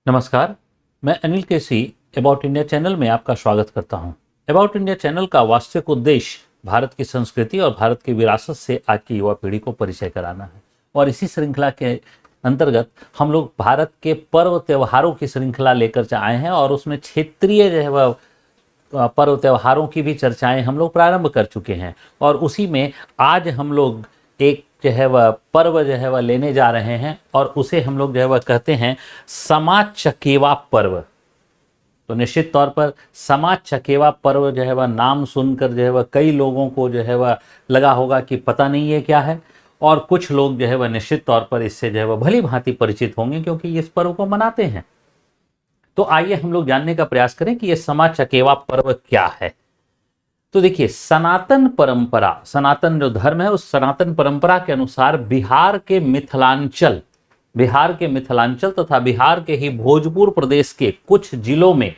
नमस्कार, मैं अनिल केसी about India channel में आपका स्वागत करता हूं। अबाउट इंडिया चैनल का वास्तविक उद्देश्य भारत की संस्कृति और भारत की विरासत से आज की युवा पीढ़ी को परिचय कराना है और इसी श्रृंखला के अंतर्गत हम लोग भारत के पर्व त्योहारों की श्रृंखला लेकर आए हैं और उसमें क्षेत्रीय जो है वह पर्व त्योहारों की भी चर्चाएं हम लोग प्रारंभ कर चुके हैं और उसी में आज हम लोग एक जो है वह पर्व जो है वह लेने जा रहे हैं और उसे हम लोग जो है वह कहते हैं समा चकेवा पर्व। तो निश्चित तौर पर समा चकेवा पर्व जो है वह नाम सुनकर जो है वह कई लोगों को जो है वह लगा होगा कि पता नहीं है क्या है, और कुछ लोग जो है वह निश्चित तौर पर इससे जो है वह भली भांति परिचित होंगे क्योंकि इस पर्व को मनाते हैं। तो आइए हम लोग जानने का प्रयास करें कि यह समा चकेवा पर्व क्या है। तो देखिए, सनातन परंपरा, सनातन जो धर्म है उस सनातन परंपरा के अनुसार बिहार के मिथिलांचल तथा बिहार के ही भोजपुर प्रदेश के कुछ जिलों में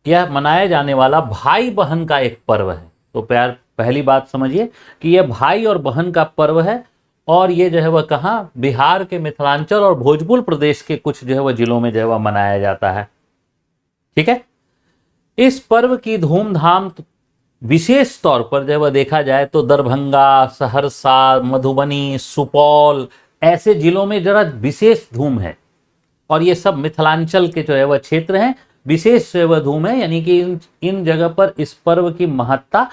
यह मनाया जाने वाला भाई बहन का एक पर्व है। तो प्यार पहली बात समझिए कि यह भाई और बहन का पर्व है और ये जो है वह कहाँ, बिहार के मिथिलांचल और भोजपुर प्रदेश के कुछ जो है वह जिलों में जो है वह मनाया जाता है। ठीक है, इस पर्व की धूमधाम विशेष तौर पर जब वह देखा जाए तो दरभंगा, सहरसा, मधुबनी, सुपौल ऐसे जिलों में जरा विशेष धूम है और ये सब मिथिलांचल के जो है वह क्षेत्र हैं, विशेष जो है वह धूम है, यानी कि इन जगह पर इस पर्व की महत्ता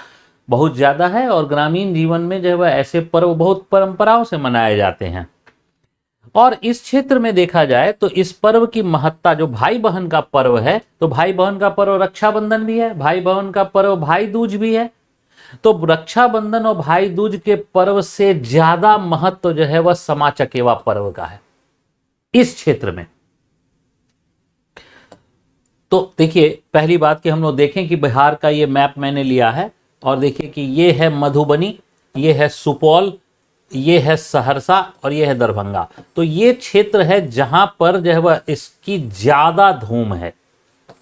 बहुत ज्यादा है और ग्रामीण जीवन में जो है वह ऐसे पर्व बहुत परंपराओं से मनाए जाते हैं। और इस क्षेत्र में देखा जाए तो इस पर्व की महत्ता, जो भाई बहन का पर्व है, तो भाई बहन का पर्व रक्षाबंधन भी है, भाई बहन का पर्व भाई दूज भी है। तो रक्षाबंधन और भाई दूज के पर्व से ज्यादा महत्व जो है वह समा चकेवा पर्व का है इस क्षेत्र में। तो देखिए, पहली बात कि हम लोग देखें कि बिहार का ये मैप मैंने लिया है और देखिए कि ये है मधुबनी, ये है सुपौल, ये है सहरसा और ये है दरभंगा। तो ये क्षेत्र है जहां पर जो है वह इसकी ज्यादा धूम है,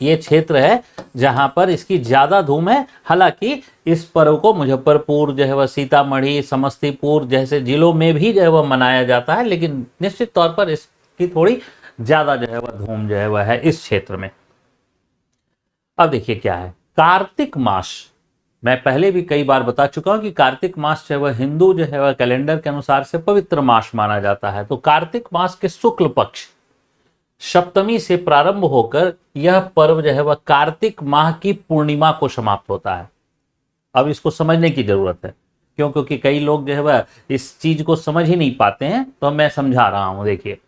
ये क्षेत्र है जहां पर इसकी ज्यादा धूम है। हालांकि इस पर्व को मुजफ्फरपुर जो है वह, सीतामढ़ी, समस्तीपुर जैसे जिलों में भी जो है वह मनाया जाता है, लेकिन निश्चित तौर पर इसकी थोड़ी ज्यादा जो है वह धूम जो है वह है इस क्षेत्र में। अब देखिए क्या है, कार्तिक मास, मैं पहले भी कई बार बता चुका हूं कि कार्तिक मास जो है वह हिंदू जो है वह कैलेंडर के अनुसार से पवित्र मास माना जाता है। तो कार्तिक मास के शुक्ल पक्ष सप्तमी से प्रारंभ होकर यह पर्व जो है वह कार्तिक माह की पूर्णिमा को समाप्त होता है। अब इसको समझने की जरूरत है क्योंकि कई लोग जो है वह इस चीज को समझ ही नहीं पाते हैं, तो मैं समझा रहा हूं। देखिए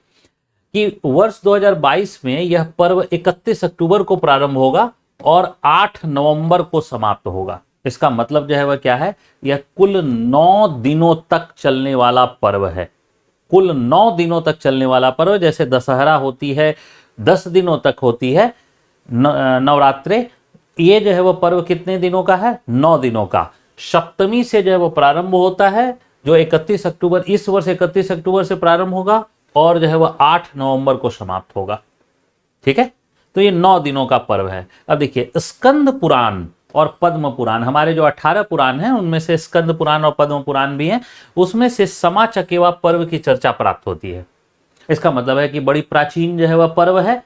कि वर्ष 2022 में यह पर्व 31 अक्टूबर को प्रारंभ होगा और 8 नवंबर को समाप्त होगा। इसका मतलब जो है वह क्या है, यह कुल 9 दिनों तक चलने वाला पर्व है, कुल 9 दिनों तक चलने वाला पर्व। जैसे दशहरा होती है 10 दिनों तक होती है नवरात्रे, ये जो है वह पर्व कितने दिनों का है, 9 दिनों का। सप्तमी से जो है वह प्रारंभ होता है, जो 31 अक्टूबर, इस वर्ष 31 अक्टूबर से प्रारंभ होगा और जो है वह 8 नवंबर को समाप्त होगा। ठीक है, तो ये 9 दिनों का पर्व है। अब देखिए, स्कंद पुराण और पद्म पुराण, हमारे जो 18 पुराण हैं उनमें से स्कंद पुराण और पद्म पुराण भी हैं, उसमें से समा चकेवा पर्व की चर्चा प्राप्त होती है। इसका मतलब है कि बड़ी प्राचीन जो है वह पर्व है।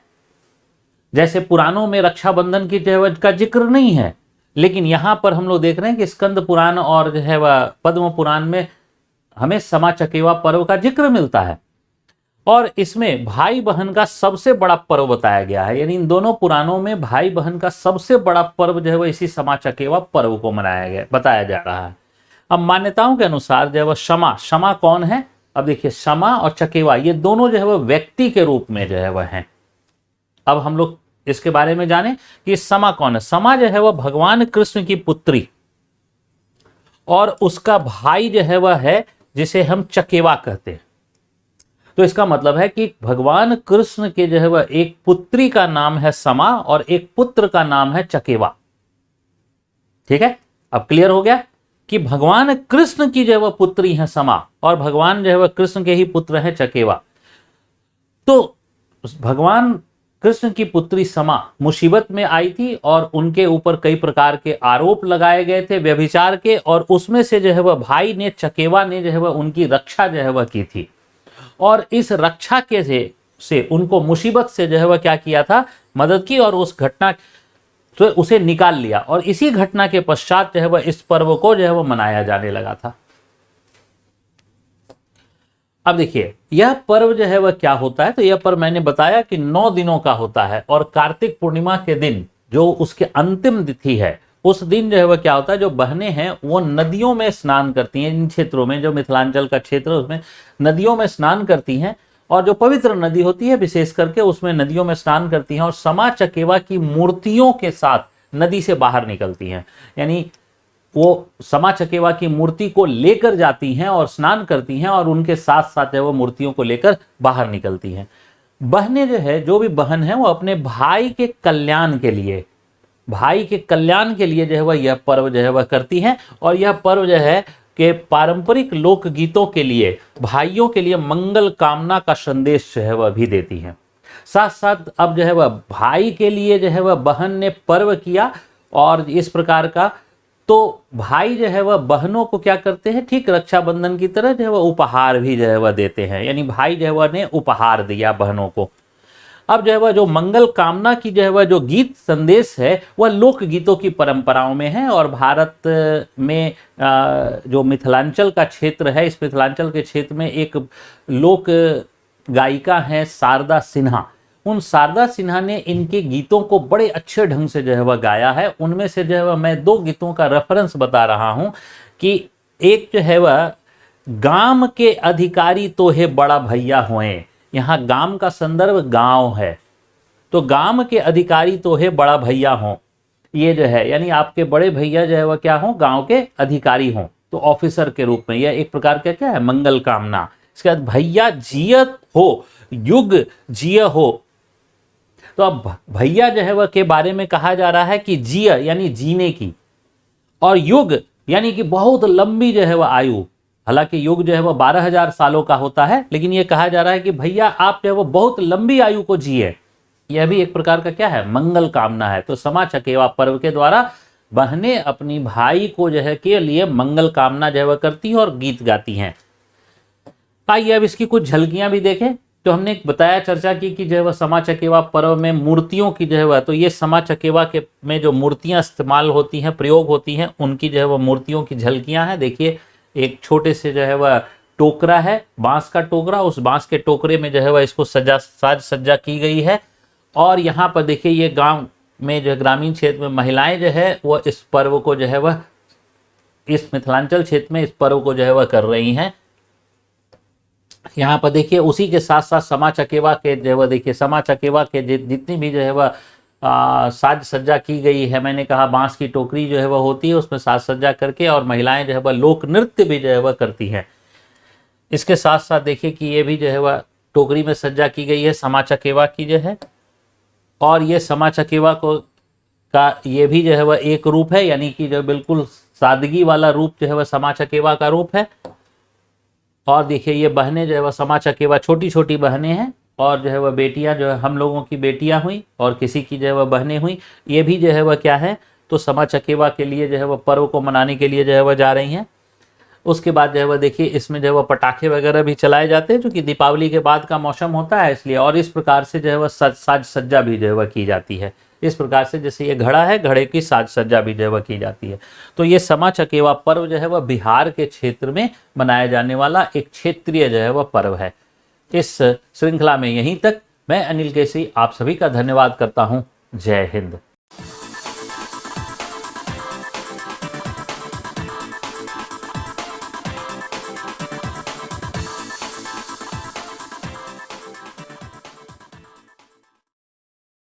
जैसे पुराणों में रक्षाबंधन की जो है का जिक्र नहीं है, लेकिन यहां पर हम लोग देख रहे हैं कि स्कंद पुराण और जो है वह पद्म पुराण में हमें समा चकेवा पर्व का जिक्र मिलता है और इसमें भाई बहन का सबसे बड़ा पर्व बताया गया है। यानी इन दोनों पुराणों में भाई बहन का सबसे बड़ा पर्व जो है वह इसी समा चकेवा पर्व को मनाया गया, बताया जा रहा है। अब मान्यताओं के अनुसार जो है वह क्षमा कौन है, अब देखिए क्षमा और चकेवा ये दोनों जो है वह व्यक्ति के रूप में जो है वह हैं। अब हम लोग इसके बारे में जाने कि समा कौन है। समा जो है वह भगवान कृष्ण की पुत्री और उसका भाई जो है वह है जिसे हम चकेवा कहते हैं। तो इसका मतलब है कि भगवान कृष्ण के जो है वह एक पुत्री का नाम है समा और एक पुत्र का नाम है चकेवा। ठीक है, अब क्लियर हो गया कि भगवान कृष्ण की जो है वह पुत्री है समा और भगवान जो है वह कृष्ण के ही पुत्र है चकेवा। तो भगवान कृष्ण की पुत्री समा मुसीबत में आई थी और उनके ऊपर कई प्रकार के आरोप लगाए गए थे व्यभिचार के, और उसमें से जो है वह भाई ने, चकेवा ने जो है वह उनकी रक्षा जो है वह की थी। और इस रक्षा के से से, उनको मुसीबत से जो है वह क्या किया था, मदद की और उस घटना तो उसे निकाल लिया। और इसी घटना के पश्चात जो है वह इस पर्व को जो है वह मनाया जाने लगा था। अब देखिए यह पर्व जो है वह क्या होता है, तो यह पर्व मैंने बताया कि 9 दिनों का होता है और कार्तिक पूर्णिमा के दिन जो उसके अंतिम तिथि है उस दिन जो है वह क्या होता है, जो बहनें हैं वो नदियों में स्नान करती हैं। इन क्षेत्रों में जो मिथिलांचल का क्षेत्र है उसमें नदियों में स्नान करती हैं और जो पवित्र नदी होती है विशेष करके उसमें नदियों में स्नान करती हैं और समा चकेवा की मूर्तियों के साथ नदी से बाहर निकलती हैं। यानी वो समा चकेवा की मूर्ति को लेकर जाती हैं और स्नान करती हैं और उनके साथ साथ जो वो मूर्तियों को लेकर बाहर निकलती हैं। बहनें जो है, जो भी बहन है वो अपने भाई के कल्याण के लिए, भाई के कल्याण के लिए जो है वह यह पर्व जो है वह करती हैं। और यह पर्व जो है कि पारंपरिक लोकगीतों के लिए भाइयों के लिए मंगल कामना का संदेश जो है वह भी देती हैं। साथ साथ अब जो है वह भाई के लिए जो है वह बहन ने पर्व किया और इस प्रकार का, तो भाई जो है वह बहनों को क्या करते हैं, ठीक रक्षाबंधन की तरह जो है वह उपहार भी जो है वह देते हैं। यानी भाई जो है वह ने उपहार दिया बहनों को। अब जो है वह जो मंगल कामना की जो है वह जो गीत संदेश है वह लोक गीतों की परंपराओं में है। और भारत में जो मिथिलांचल का क्षेत्र है, इस मिथिलांचल के क्षेत्र में एक लोक गायिका है शारदा सिन्हा। उन शारदा सिन्हा ने इनके गीतों को बड़े अच्छे ढंग से जो है वह गाया है। उनमें से जो है वह मैं 2 गीतों का रेफरेंस बता रहा हूं कि एक जो है वह गाम के अधिकारी तो है बड़ा भैया होए। यहाँ गाम का संदर्भ गांव है, तो गाम के अधिकारी तो है बड़ा भैया हो, ये जो है यानी आपके बड़े भैया जो है वह क्या हो, गांव के अधिकारी हों, तो ऑफिसर के रूप में। यह एक प्रकार का क्या है, मंगल कामना। इसके बाद भैया जियत हो, युग जिय हो। तो अब भैया जो है वह के बारे में कहा जा रहा है कि जिय यानी जीने की, और युग यानी कि बहुत लंबी जो है वह आयु। हालांकि युग जो है वह 12,000 सालों का होता है, लेकिन यह कहा जा रहा है कि भैया आप जो है वो बहुत लंबी आयु को जिए। यह भी एक प्रकार का क्या है, मंगल कामना है। तो समा चकेवा पर्व के द्वारा बहनें अपनी भाई को जो है के लिए मंगल कामना जो है वह करती हैं और गीत गाती हैं। आइए अब इसकी कुछ झलकियां भी देखें। तो हमने एक बताया, चर्चा की कि जो है वह समा चकेवा पर्व में मूर्तियों की जो है वह, तो ये समा चकेवा के में जो मूर्तियां इस्तेमाल होती हैं, प्रयोग होती हैं, उनकी जो है वह मूर्तियों की झलकियां हैं। देखिए एक छोटे से जो है वह टोकरा है, बांस का टोकरा, उस बांस के टोकरे में जो है वह इसको साज सज्जा की गई है। और यहाँ पर देखिए ये गांव में जो ग्रामीण क्षेत्र में महिलाएं जो है वह इस पर्व को जो है वह, इस मिथिलांचल क्षेत्र में इस पर्व को जो है वह कर रही हैं। यहाँ पर देखिए उसी के साथ साथ समा चकेवा के जो है वह, देखिए समा चकेवा के जितनी भी जो है वह साज सज्जा की गई है, मैंने कहा बांस की टोकरी जो है वह होती है उसमें साज सज्जा करके, और महिलाएं जो है वह लोक नृत्य भी जो है वह करती हैं। इसके साथ साथ देखिए कि ये भी जो है वह टोकरी में सज्जा की गई है समा चकेवा की जो है। और ये समा चकेवा को का ये भी जो है वह एक रूप है, यानी कि जो बिल्कुल सादगी वाला रूप जो है वह समा चकेवा का रूप है। और देखिए ये बहनें जो है वह समा चकेवा, छोटी छोटी बहनें हैं, और जो है वह बेटियां जो है हम लोगों की बेटियां हुई और किसी की जो है वह बहनें हुई, ये भी जो है वह क्या है, तो समा चकेवा के लिए जो है वह पर्व को मनाने के लिए जो है वह जा रही हैं। उसके बाद जो है वह देखिए इसमें जो है वह पटाखे वगैरह भी चलाए जाते हैं, क्योंकि दीपावली के बाद का मौसम होता है इसलिए। और इस प्रकार से जो है वह साज सज्जा भी जो है वह की जाती है। इस प्रकार से जैसे ये घड़ा है, घड़े की साज सज्जा भी जो है वह की जाती है। तो ये समा चकेवा पर्व जो है वह बिहार के क्षेत्र में मनाया जाने वाला एक क्षेत्रीय जो है वह पर्व है। इस श्रृंखला में यहीं तक। मैं अनिल केसी आप सभी का धन्यवाद करता हूँ। जय हिंद।